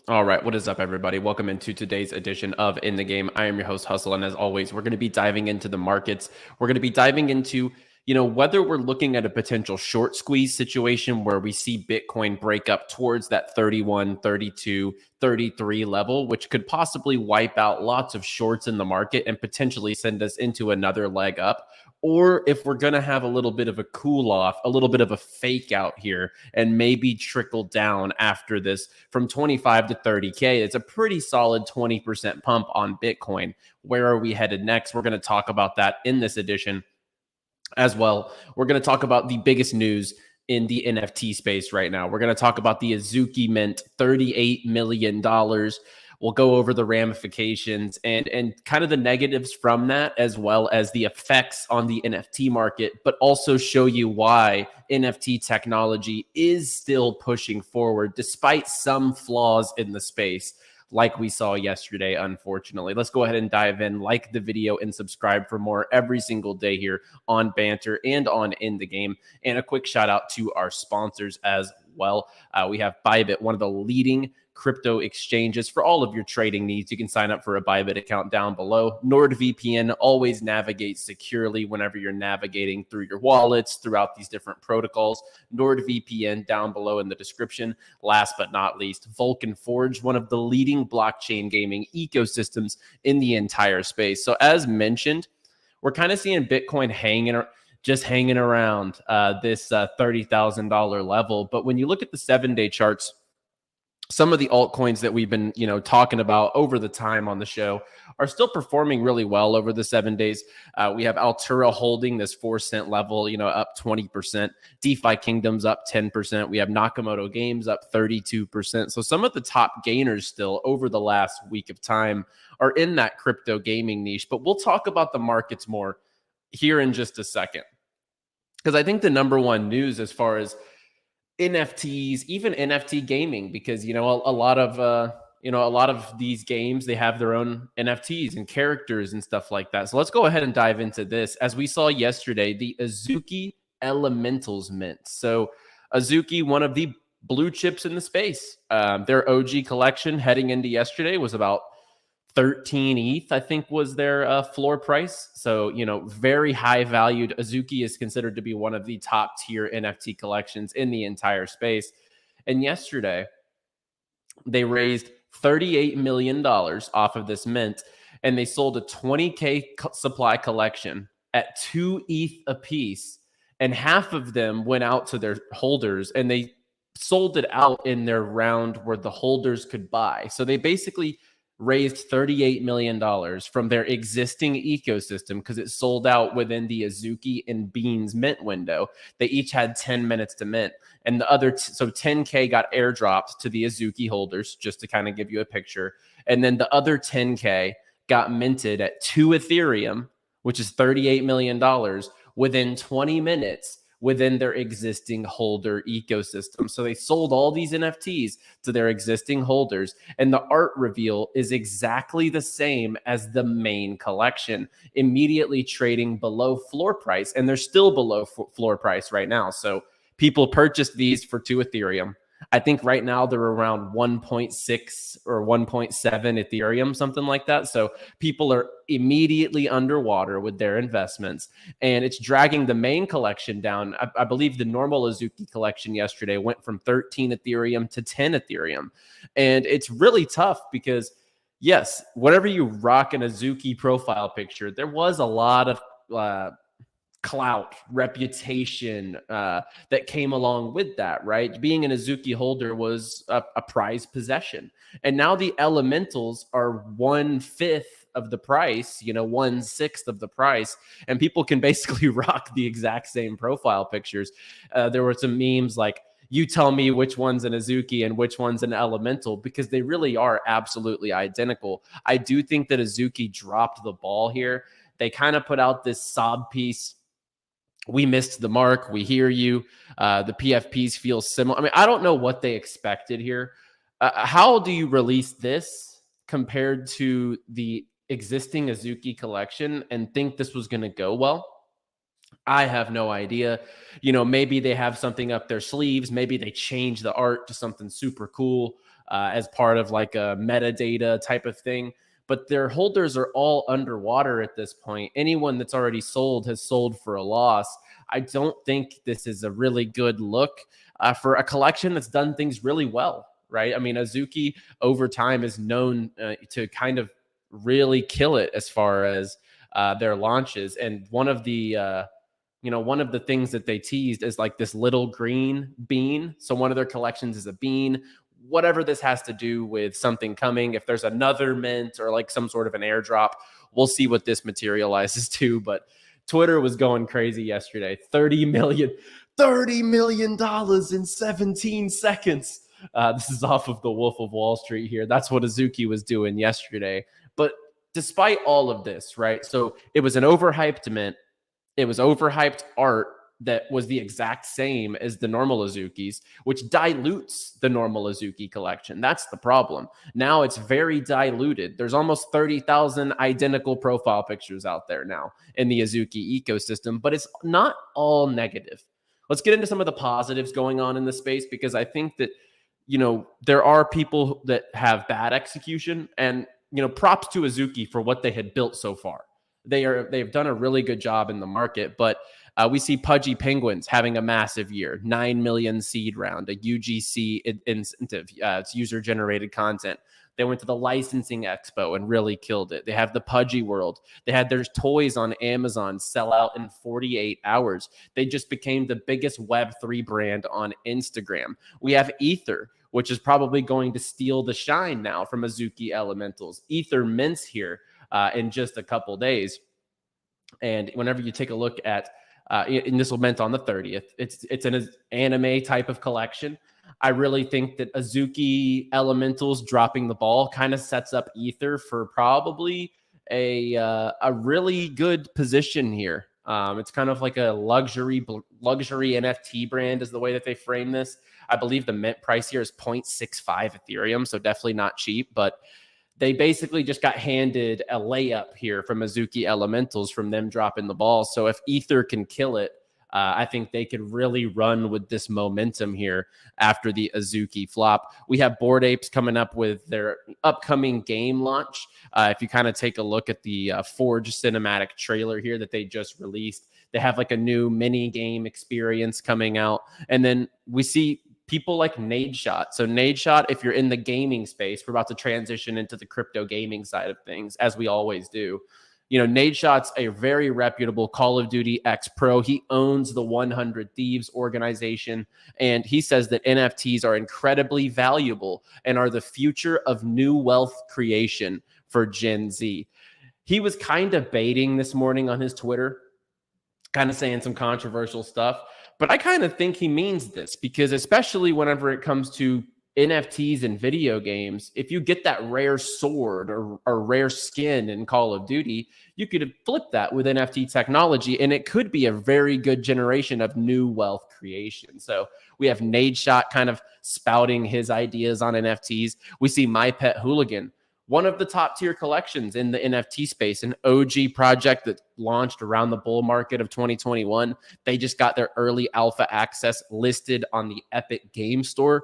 All right, what is up, everybody? Welcome into today's edition of In the Game. I am your host, Hustle, and as always, we're going to be diving into the markets. We're going to be diving into, whether we're looking at a potential short squeeze situation where we see Bitcoin break up towards that 31, 32, 33 level, which could possibly wipe out lots of shorts in the market and potentially send us into another leg up. Or if we're going to have a little bit of a cool off, a little bit of a fake out here, and maybe trickle down after this from 25 to 30K. It's a pretty solid 20% pump on Bitcoin. Where are we headed next? We're going to talk about that in this edition as well. We're going to talk about the biggest news in the NFT space right now. We're going to talk about the Azuki mint, $38 million. We'll go over the ramifications and kind of the negatives from that, as well as the effects on the NFT market, but also show you why NFT technology is still pushing forward despite some flaws in the space, like we saw yesterday, unfortunately. Let's go ahead and dive in, like the video, and subscribe for more every single day here on Banter and on In the Game. And a quick shout out to our sponsors as well. We have Bybit, one of the leading crypto exchanges for all of your trading needs. You can sign up for a Bybit account down below. NordVPN, always navigate securely whenever you're navigating through your wallets throughout these different protocols. NordVPN down below in the description. Last but not least, Vulcan Forge, one of the leading blockchain gaming ecosystems in the entire space. So as mentioned, we're kind of seeing Bitcoin hanging around this $30,000 level. But when you look at the 7-day charts, some of the altcoins that we've been, talking about over the time on the show are still performing really well over the 7 days. We have Altura holding this 4-cent level, up 20%. DeFi Kingdom's up 10%. We have Nakamoto Games up 32%. So some of the top gainers still over the last week of time are in that crypto gaming niche. But we'll talk about the markets more here in just a second, because I think the number one news as far as NFTs, even NFT gaming, because a lot of these games, they have their own NFTs and characters and stuff like that. So let's go ahead and dive into this. As we saw yesterday, the Azuki Elementals mint. So Azuki, one of the blue chips in the space. Their OG collection heading into yesterday was about 13 ETH, I think, was their floor price. So, very high valued. Azuki is considered to be one of the top tier NFT collections in the entire space. And yesterday, they raised $38 million off of this mint, and they sold a 20K supply collection at 2 ETH a piece. And half of them went out to their holders, and they sold it out in their round where the holders could buy. So they basically raised $38 million from their existing ecosystem because it sold out within the Azuki and Beans mint window. They each had 10 minutes to mint, and the other, so 10K got airdropped to the Azuki holders, just to kind of give you a picture. And then the other 10K got minted at 2 Ethereum, which is $38 million within 20 minutes within their existing holder ecosystem. So they sold all these NFTs to their existing holders, and the art reveal is exactly the same as the main collection, immediately trading below floor price, and they're still below floor price right now. So people purchased these for 2 Ethereum. I think right now they're around 1.6 or 1.7 Ethereum, something like that. So people are immediately underwater with their investments, and it's dragging the main collection down. I believe the normal Azuki collection yesterday went from 13 Ethereum to 10 Ethereum. And it's really tough because, yes, whenever you rock an Azuki profile picture, there was a lot of clout, reputation that came along with that, right? Being an Azuki holder was a prized possession. And now the elementals are 1/5 of the price, 1/6 of the price, and people can basically rock the exact same profile pictures. There were some memes like, you tell me which one's an Azuki and which one's an elemental, because they really are absolutely identical. I do think that Azuki dropped the ball here. They kind of put out this sob piece. We missed the mark. We hear you. The PFPs feel similar. I mean, I don't know what they expected here. How do you release this compared to the existing Azuki collection and think this was going to go well? I have no idea. Maybe they have something up their sleeves. Maybe they change the art to something super cool. as part of like a metadata type of thing. But their holders are all underwater at this point. Anyone that's already sold has sold for a loss. I don't think this is a really good look for a collection that's done things really well, right? I mean, Azuki over time is known to kind of really kill it as far as their launches. And one of the one of the things that they teased is like this little green bean. So one of their collections is a bean. Whatever this has to do with something coming, if there's another mint or like some sort of an airdrop, we'll see what this materializes to. But Twitter was going crazy yesterday. $30 million in 17 seconds. This is off of the Wolf of Wall Street here. That's what Azuki was doing yesterday. But despite all of this, right? So it was an overhyped mint. It was overhyped art that was the exact same as the normal Azukis, which dilutes the normal Azuki collection. That's the problem. Now it's very diluted. There's almost 30,000 identical profile pictures out there now in the Azuki ecosystem, but it's not all negative. Let's get into some of the positives going on in the space, because I think that, there are people that have bad execution, and, props to Azuki for what they had built so far. They've done a really good job in the market, but we see Pudgy Penguins having a massive year, 9 million seed round, a UGC incentive. It's user-generated content. They went to the licensing expo and really killed it. They have the Pudgy World. They had their toys on Amazon sell out in 48 hours. They just became the biggest Web3 brand on Instagram. We have Ether, which is probably going to steal the shine now from Azuki Elementals. Ether mints here in just a couple days. And whenever you take a look at and this will mint on the 30th. It's an anime type of collection. I really think that Azuki Elementals dropping the ball kind of sets up Ether for probably a really good position here. It's kind of like a luxury NFT brand is the way that they frame this. I believe the mint price here is 0.65 Ethereum, so definitely not cheap, but they basically just got handed a layup here from Azuki Elementals from them dropping the ball. So if Ether can kill it, I think they could really run with this momentum here after the Azuki flop. We have Bored Apes coming up with their upcoming game launch. If you kind of take a look at the Forge cinematic trailer here that they just released, they have like a new mini game experience coming out. And then we see people like 𝗏𝗏𝗃𝗏. So 𝗏𝗏𝗃𝗏, if you're in the gaming space, we're about to transition into the crypto gaming side of things, as we always do. 𝗏𝗏𝗃𝗏's a very reputable Call of Duty ex-pro. He owns the 100 Thieves organization, and he says that NFTs are incredibly valuable and are the future of new wealth creation for Gen Z. He was kind of baiting this morning on his Twitter, kind of saying some controversial stuff. But I kind of think he means this, because especially whenever it comes to NFTs in video games, if you get that rare sword or rare skin in Call of Duty, you could flip that with NFT technology, and it could be a very good generation of new wealth creation. So we have 𝗏𝗏𝗃𝗏 kind of spouting his ideas on NFTs. We see 𝗏𝗏𝗃𝗏𝗃, one of the top tier collections in the NFT space, an OG project that launched around the bull market of 2021. They just got their early alpha access listed on the Epic Game Store.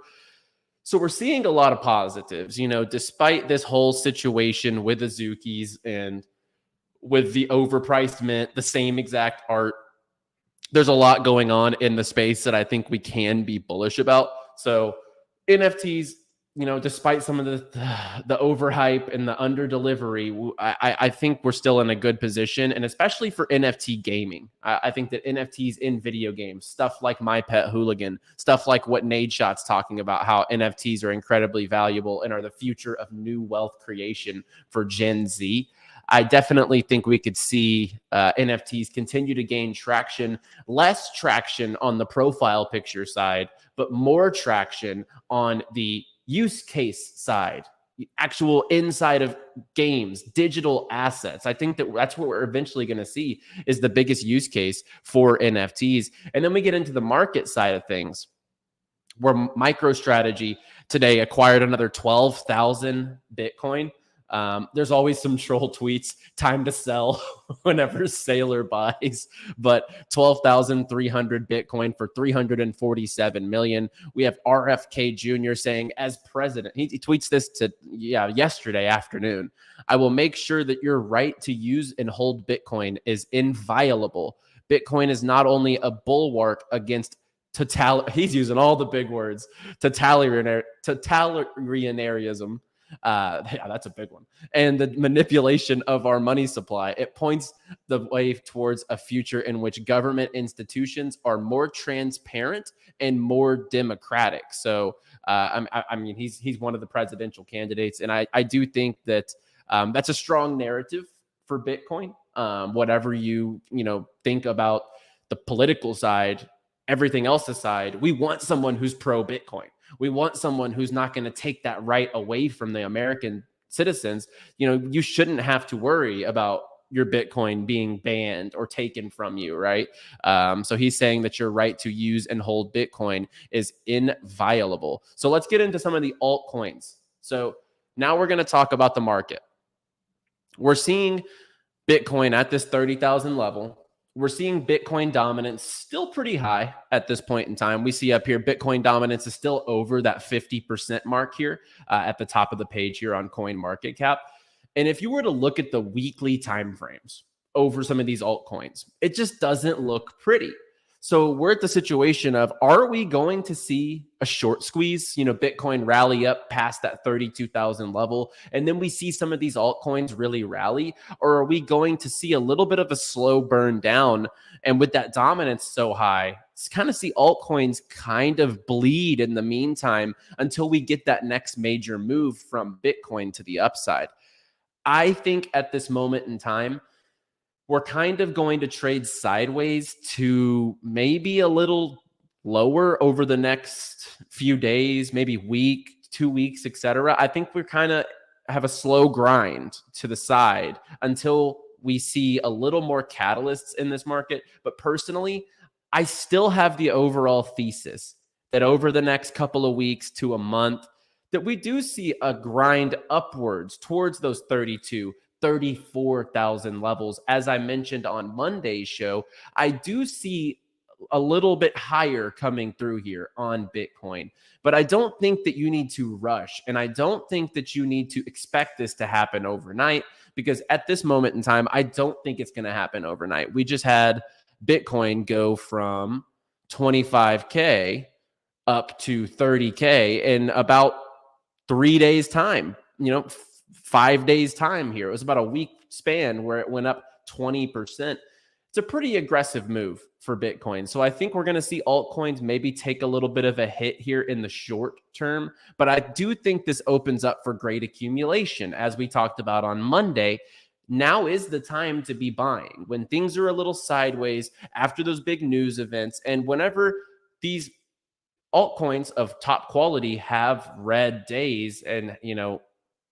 So we're seeing a lot of positives, despite this whole situation with Azukis and with the overpriced mint, the same exact art. There's a lot going on in the space that I think we can be bullish about. So NFTs, despite some of the overhype and the under delivery, I think we're still in a good position, and especially for NFT gaming. I think that NFTs in video games, stuff like 𝗏𝗏𝗃𝗏𝗃𝗏, stuff like what 𝗏𝗏𝗃𝗏𝗃's talking about, how NFTs are incredibly valuable and are the future of new wealth creation for Gen Z. I definitely think we could see NFTs continue to gain traction, less traction on the profile picture side, but more traction on the use case side, the actual inside of games, digital assets. I think that's what we're eventually going to see is the biggest use case for NFTs. And then we get into the market side of things, where MicroStrategy today acquired another 12,000 Bitcoin. There's always some troll tweets, time to sell whenever Sailor buys, but 12,300 Bitcoin for 347 million. We have RFK Jr. saying, as president, he tweets this yesterday afternoon, I will make sure that your right to use and hold Bitcoin is inviolable. Bitcoin is not only a bulwark against he's using all the big words, totalitarianism. Yeah, that's a big one. And the manipulation of our money supply. It points the way towards a future in which government institutions are more transparent and more democratic. So, I mean, he's one of the presidential candidates, and I do think that that's a strong narrative for Bitcoin. Whatever you think about the political side, everything else aside, we want someone who's pro Bitcoin. We want someone who's not going to take that right away from the American citizens. You shouldn't have to worry about your Bitcoin being banned or taken from you, right? So he's saying that your right to use and hold Bitcoin is inviolable. So let's get into some of the altcoins. So now we're going to talk about the market. We're seeing Bitcoin at this 30,000 level. We're seeing Bitcoin dominance still pretty high at this point in time. We see up here, Bitcoin dominance is still over that 50% mark here at the top of the page here on CoinMarketCap. And if you were to look at the weekly timeframes over some of these altcoins, it just doesn't look pretty. So we're at the situation of, are we going to see a short squeeze, Bitcoin rally up past that 32,000 level, and then we see some of these altcoins really rally? Or are we going to see a little bit of a slow burn down? And with that dominance so high, let's kind of see altcoins kind of bleed in the meantime until we get that next major move from Bitcoin to the upside. I think at this moment in time, we're kind of going to trade sideways to maybe a little lower over the next few days, maybe week, 2 weeks, etc. I think we're kind of have a slow grind to the side until we see a little more catalysts in this market. But personally, I still have the overall thesis that over the next couple of weeks to a month, that we do see a grind upwards towards those 34,000 levels. As I mentioned on Monday's show, I do see a little bit higher coming through here on Bitcoin, but I don't think that you need to rush. And I don't think that you need to expect this to happen overnight, because at this moment in time, I don't think it's going to happen overnight. We just had Bitcoin go from 25K up to 30K in about 3 days time, 5 days time here. It was about a week span where it went up 20%. It's a pretty aggressive move for Bitcoin. So I think we're going to see altcoins maybe take a little bit of a hit here in the short term. But I do think this opens up for great accumulation. As we talked about on Monday, now is the time to be buying. When things are a little sideways after those big news events, and whenever these altcoins of top quality have red days and,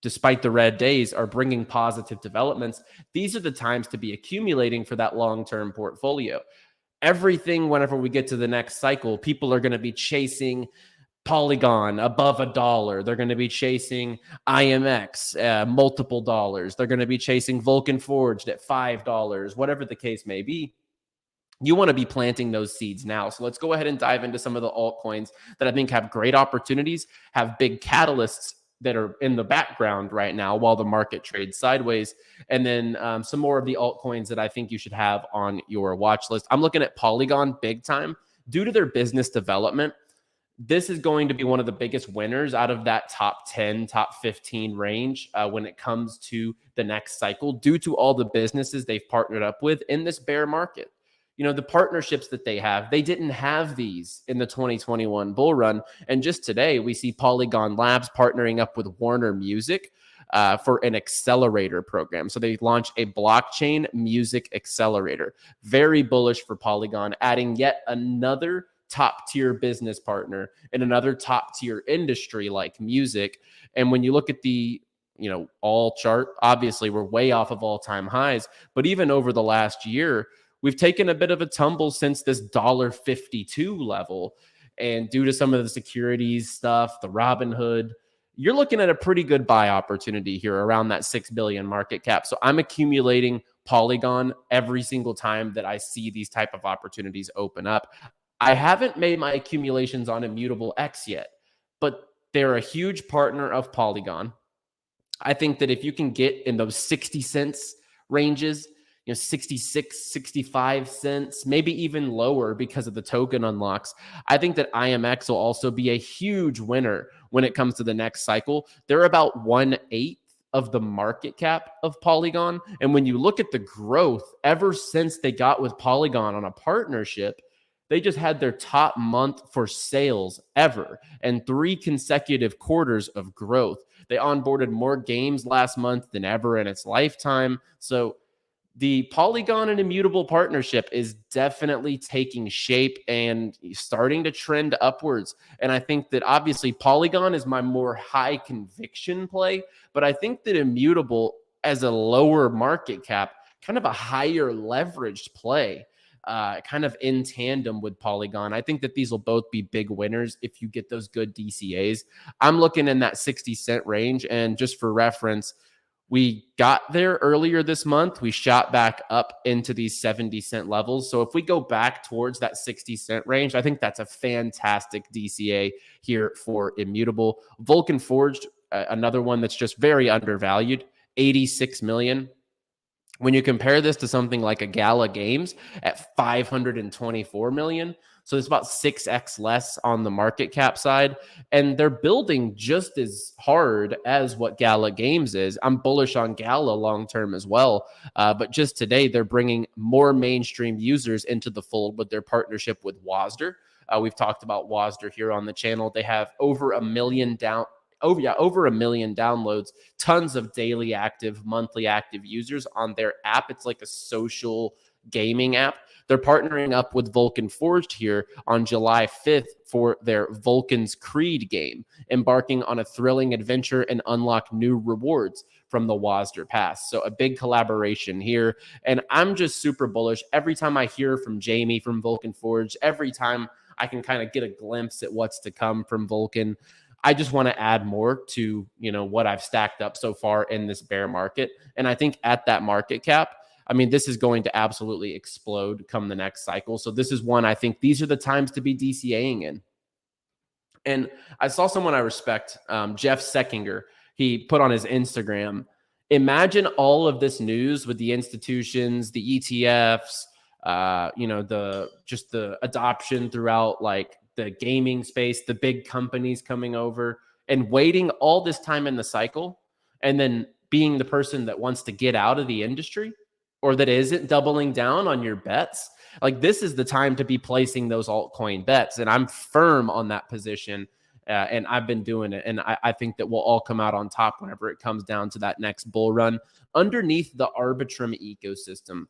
despite the red days, are bringing positive developments, these are the times to be accumulating for that long-term portfolio. Everything, whenever we get to the next cycle, people are going to be chasing Polygon above $1. They're going to be chasing IMX multiple dollars. They're going to be chasing Vulcan Forged at $5, whatever the case may be. You want to be planting those seeds now. So let's go ahead and dive into some of the altcoins that I think have great opportunities, have big catalysts that are in the background right now while the market trades sideways. And then some more of the altcoins that I think you should have on your watch list. I'm looking at Polygon big time. Due to their business development, this is going to be one of the biggest winners out of that top 10, top 15 range when it comes to the next cycle, due to all the businesses they've partnered up with in this bear market. The partnerships that they have, they didn't have these in the 2021 bull run. And just today, we see Polygon Labs partnering up with Warner Music for an accelerator program. So they launched a blockchain music accelerator. Very bullish for Polygon, adding yet another top-tier business partner in another top-tier industry like music. And when you look at the all chart, obviously we're way off of all-time highs, but even over the last year, we've taken a bit of a tumble since this $1.52 level. And due to some of the securities stuff, the Robinhood, you're looking at a pretty good buy opportunity here around that 6 billion market cap. So I'm accumulating Polygon every single time that I see these type of opportunities open up. I haven't made my accumulations on 𝗵𝗵𝗋𝗃 yet, but they're a huge partner of Polygon. I think that if you can get in those 60 cents ranges, 66, 65 cents, maybe even lower because of the token unlocks, I think that IMX will also be a huge winner when it comes to the next cycle. They're about 1/8 of the market cap of Polygon. And when you look at the growth ever since they got with Polygon on a partnership, they just had their top month for sales ever and 3 consecutive quarters of growth. They onboarded more games last month than ever in its lifetime. So the Polygon and Immutable partnership is definitely taking shape and starting to trend upwards. And I think that obviously Polygon is my more high conviction play, but I think that Immutable as a lower market cap, kind of a higher leveraged play, kind of in tandem with Polygon. I think that these will both be big winners if you get those good DCAs. I'm looking in that 60 cent range. And just for reference, we got there earlier this month. We shot back up into these 70 cent levels. So if we go back towards that 60 cent range, I think that's a fantastic DCA here for Immutable. Vulcan Forged, another one that's just very undervalued, 86 million. When you compare this to something like a Gala Games at 524 million, so it's about 6x less on the market cap side, and they're building just as hard as what Gala Games is. I'm bullish on Gala long-term as well, but just today they're bringing more mainstream users into the fold with their partnership with WASD. We've talked about WASD here on the channel. They have over 1 million over 1 million downloads, tons of daily active, monthly active users on their app. It's like a social gaming app. They're partnering up with Vulcan Forged here on July 5th for their Vulcan's Creed game, embarking on a thrilling adventure and unlock new rewards from the WASD Pass. So a big collaboration here. And I'm just super bullish. Every time I hear from Jamie from Vulcan Forged, every time I can kind of get a glimpse at what's to come from Vulcan, I just want to add more to, what I've stacked up so far in this bear market. And I think at that market cap, I mean, this is going to absolutely explode come the next cycle. So this is one I think these are the times to be DCAing in. And I saw someone I respect, Jeff Seckinger. He put on his Instagram, imagine all of this news with the institutions, the ETFs, the adoption throughout like the gaming space, the big companies coming over and waiting all this time in the cycle, and then being the person that wants to get out of the industry or that isn't doubling down on your bets. Like, this is the time to be placing those altcoin bets. And I'm firm on that position. And I've been doing it. And I think that we'll all come out on top whenever it comes down to that next bull run underneath the Arbitrum ecosystem.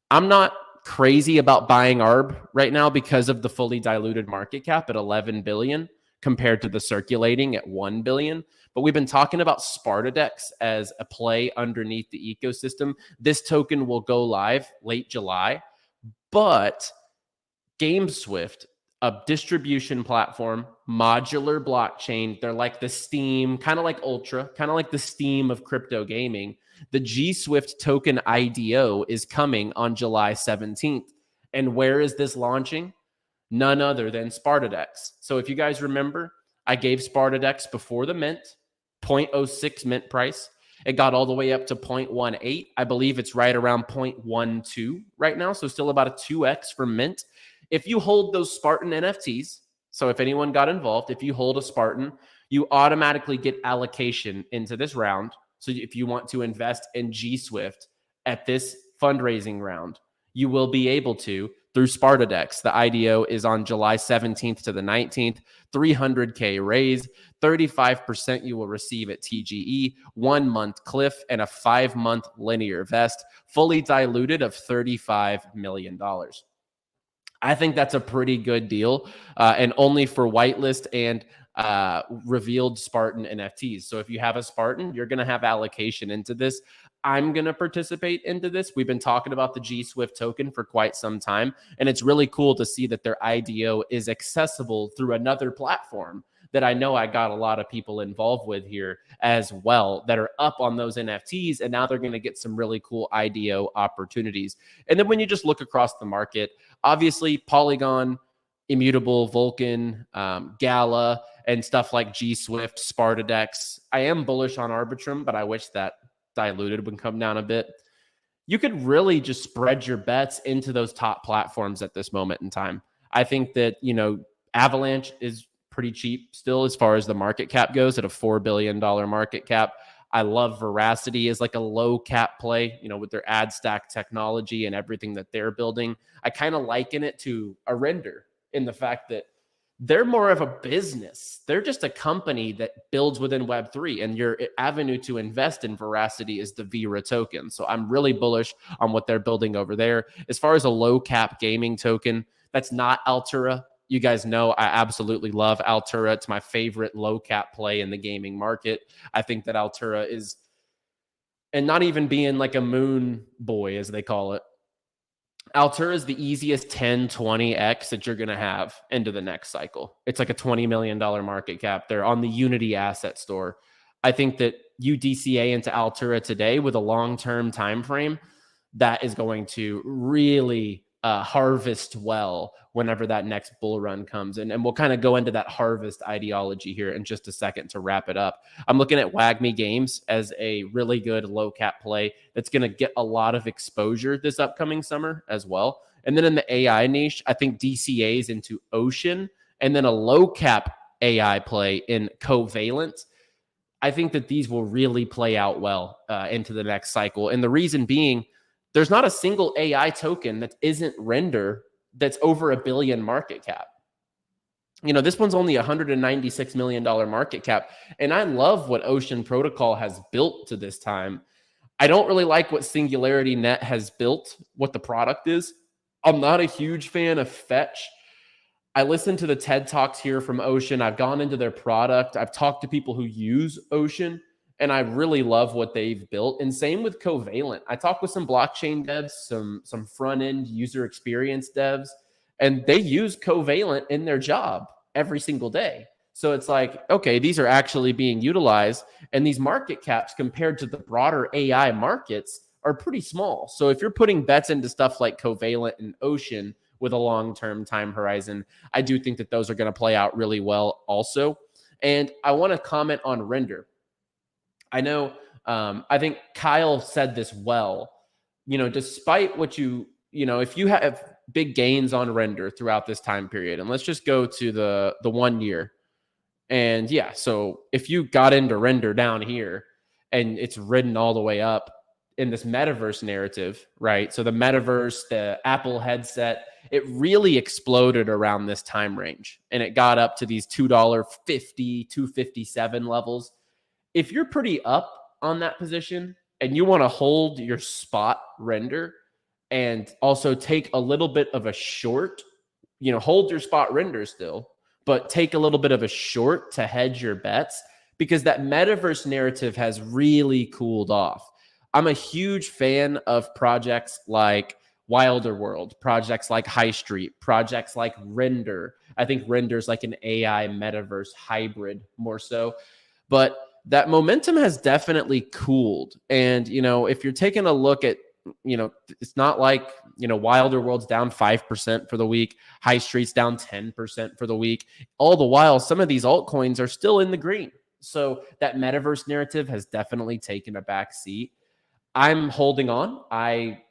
I'm not crazy about buying ARB right now because of the fully diluted market cap at 11 billion compared to the circulating at 1 billion. But we've been talking about SpartaDex as a play underneath the ecosystem. This token will go live late July, but GameSwift, a distribution platform, modular blockchain, they're like the Steam, kind of like Ultra, kind of like the Steam of crypto gaming. The GSwift token IDO is coming on July 17th. And where is this launching? None other than SpartaDex. So if you guys remember, I gave SpartaDex before the mint, 0.06 mint price. It got all the way up to 0.18. I believe it's right around 0.12 right now. So still about a 2x from mint. If you hold those Spartan NFTs, so if anyone got involved, if you hold a Spartan, you automatically get allocation into this round. So if you want to invest in GSwift at this fundraising round, you will be able to through SpartaDex. The IDO is on July 17th to the 19th, 300K raise, 35% you will receive at TGE, 1 month cliff, and a 5-month linear vest, fully diluted of $35 million. I think that's a pretty good deal, and only for whitelist and revealed Spartan NFTs. So if you have a Spartan, you're going to have allocation into this. I'm going to participate into this. We've been talking about the GSwift token for quite some time, and it's really cool to see that their IDO is accessible through another platform that I know I got a lot of people involved with here as well that are up on those NFTs, and now they're going to get some really cool IDO opportunities. And then when you just look across the market, obviously Polygon, 𝗍𝗵𝗲𝗍𝗂𝗋, Vulcan, Gala, and stuff like GSwift, SpartaDex. I am bullish on Arbitrum, but I wish that diluted would come down a bit. You could really just spread your bets into those top platforms at this moment in time. I think that, Avalanche is pretty cheap still as far as the market cap goes at a $4 billion market cap. I love Veracity as like a low cap play, with their ad stack technology and everything that they're building. I kind of liken it to a Render in the fact that they're more of a business. They're just a company that builds within Web3, and your avenue to invest in Veracity is the VRA token. So I'm really bullish on what they're building over there. As far as a low cap gaming token, that's not Altura. You guys know I absolutely love Altura. It's my favorite low cap play in the gaming market. I think that Altura is, and not even being like a moon boy, as they call it, Altura is the easiest 10, 20x that you're going to have into the next cycle. It's like a $20 million market cap. They're on the Unity asset store. I think that you DCA into Altura today with a long-term time frame, that is going to really harvest well whenever that next bull run comes. And we'll kind of go into that harvest ideology here in just a second to wrap it up. I'm looking at WAGMI Games as a really good low cap play that's going to get a lot of exposure this upcoming summer as well. And then in the AI niche, I think DCAs into Ocean, and then a low cap AI play in Covalent. I think that these will really play out well into the next cycle. And the reason being, there's not a single AI token that isn't Render that's over $1 billion market cap. This one's only $196 million market cap. And I love what Ocean Protocol has built to this time. I don't really like what Singularity Net has built, what the product is. I'm not a huge fan of Fetch. I listened to the TED Talks here from Ocean. I've gone into their product. I've talked to people who use Ocean, and I really love what they've built. And same with Covalent. I talked with some blockchain devs, some front-end user experience devs, and they use Covalent in their job every single day. So it's like, okay, these are actually being utilized, and these market caps compared to the broader AI markets are pretty small. So if you're putting bets into stuff like Covalent and Ocean with a long-term time horizon, I do think that those are going to play out really well also. And I want to comment on Render. I know, I think Kyle said this well, despite what if you have big gains on Render throughout this time period, and let's just go to the 1 year. And yeah, so if you got into Render down here and it's ridden all the way up in this metaverse narrative, right? So the metaverse, the Apple headset, it really exploded around this time range, and it got up to these $2.50, $2.57 levels. If you're pretty up on that position and you want to hold your spot Render and also take a little bit of a short, hold your spot Render still, but take a little bit of a short to hedge your bets, because that metaverse narrative has really cooled off. I'm a huge fan of projects like Wilder World, projects like High Street, projects like Render. I think Render's like an AI metaverse hybrid more so. But that momentum has definitely cooled. And, if you're taking a look at, it's not like, Wilder World's down 5% for the week. High Street's down 10% for the week. All the while, some of these altcoins are still in the green. So that metaverse narrative has definitely taken a back seat. I'm holding on. I,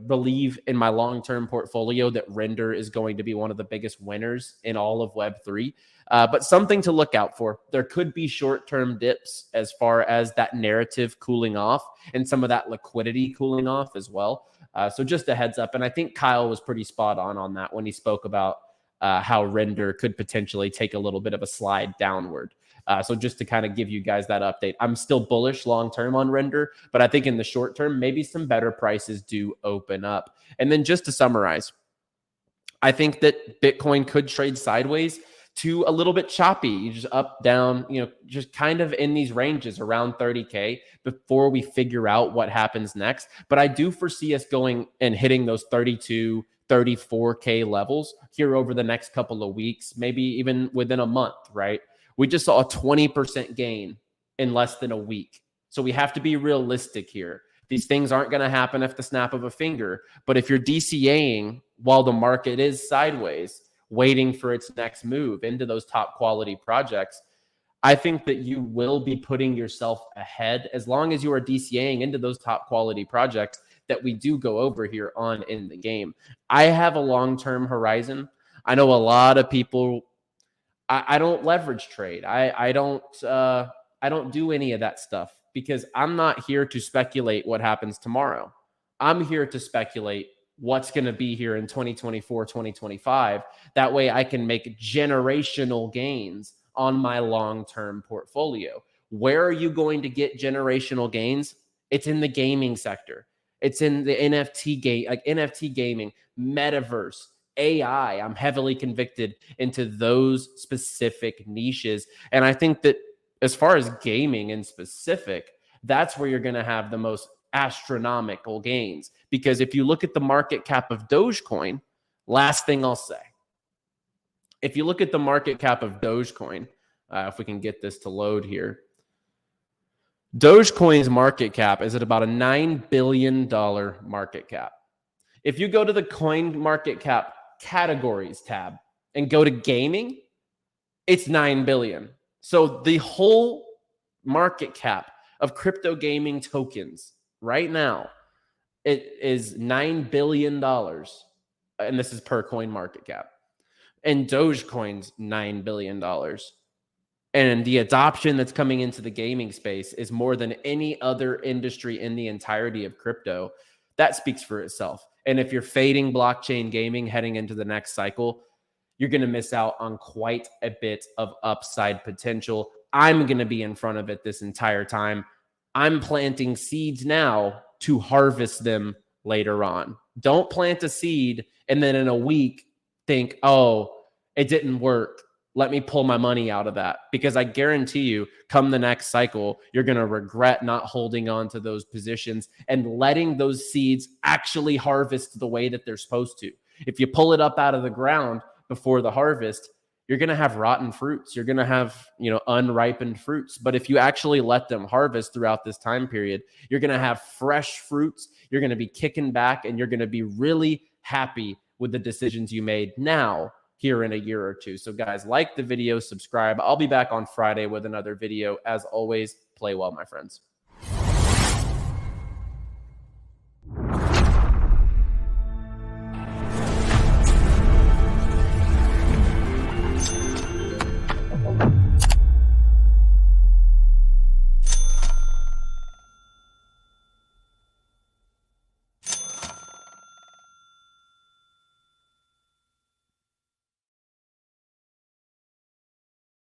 believe in my long-term portfolio that Render is going to be one of the biggest winners in all of Web3. But something to look out for. There could be short-term dips as far as that narrative cooling off and some of that liquidity cooling off as well. So just a heads up. And I think Kyle was pretty spot on that when he spoke about how Render could potentially take a little bit of a slide downward. So just to kind of give you guys that update, I'm still bullish long-term on Render, but I think in the short term, maybe some better prices do open up. And then just to summarize, I think that Bitcoin could trade sideways to a little bit choppy. You just up, down, just kind of in these ranges around 30K before we figure out what happens next. But I do foresee us going and hitting those 32, 34K levels here over the next couple of weeks, maybe even within a month, right? We just saw a 20% gain in less than a week. So we have to be realistic here. These things aren't going to happen at the snap of a finger. But if you're DCAing while the market is sideways, waiting for its next move into those top quality projects, I think that you will be putting yourself ahead as long as you are DCAing into those top quality projects that we do go over here on In the Game. I have a long-term horizon. I know a lot of people, I don't leverage trade. I don't do any of that stuff because I'm not here to speculate what happens tomorrow. I'm here to speculate what's going to be here in 2024, 2025. That way I can make generational gains on my long-term portfolio. Where are you going to get generational gains? It's in the gaming sector. It's in the NFT game, like NFT gaming, metaverse, AI. I'm heavily convicted into those specific niches. And I think that as far as gaming in specific, that's where you're going to have the most astronomical gains. Because if you look at the market cap of Dogecoin, last thing I'll say, if you look at the market cap of Dogecoin, if we can get this to load here, Dogecoin's market cap is at about a $9 billion market cap. If you go to the coin market cap categories tab and go to gaming, it's 9 billion. So the whole market cap of crypto gaming tokens right now, it is $9 billion. And this is per coin market cap. And Dogecoin's $9 billion. And the adoption that's coming into the gaming space is more than any other industry in the entirety of crypto. That speaks for itself. And if you're fading blockchain gaming heading into the next cycle, you're going to miss out on quite a bit of upside potential. I'm going to be in front of it this entire time. I'm planting seeds now to harvest them later on. Don't plant a seed and then in a week think, oh, it didn't work. Let me pull my money out of that. Because I guarantee you, come the next cycle, you're going to regret not holding on to those positions and letting those seeds actually harvest the way that they're supposed to. If you pull it up out of the ground before the harvest, you're going to have rotten fruits. You're going to have, unripened fruits. But if you actually let them harvest throughout this time period, you're going to have fresh fruits. You're going to be kicking back and you're going to be really happy with the decisions you made now here in a year or two. So guys, like the video, subscribe. I'll be back on Friday with another video. As always, play well, my friends.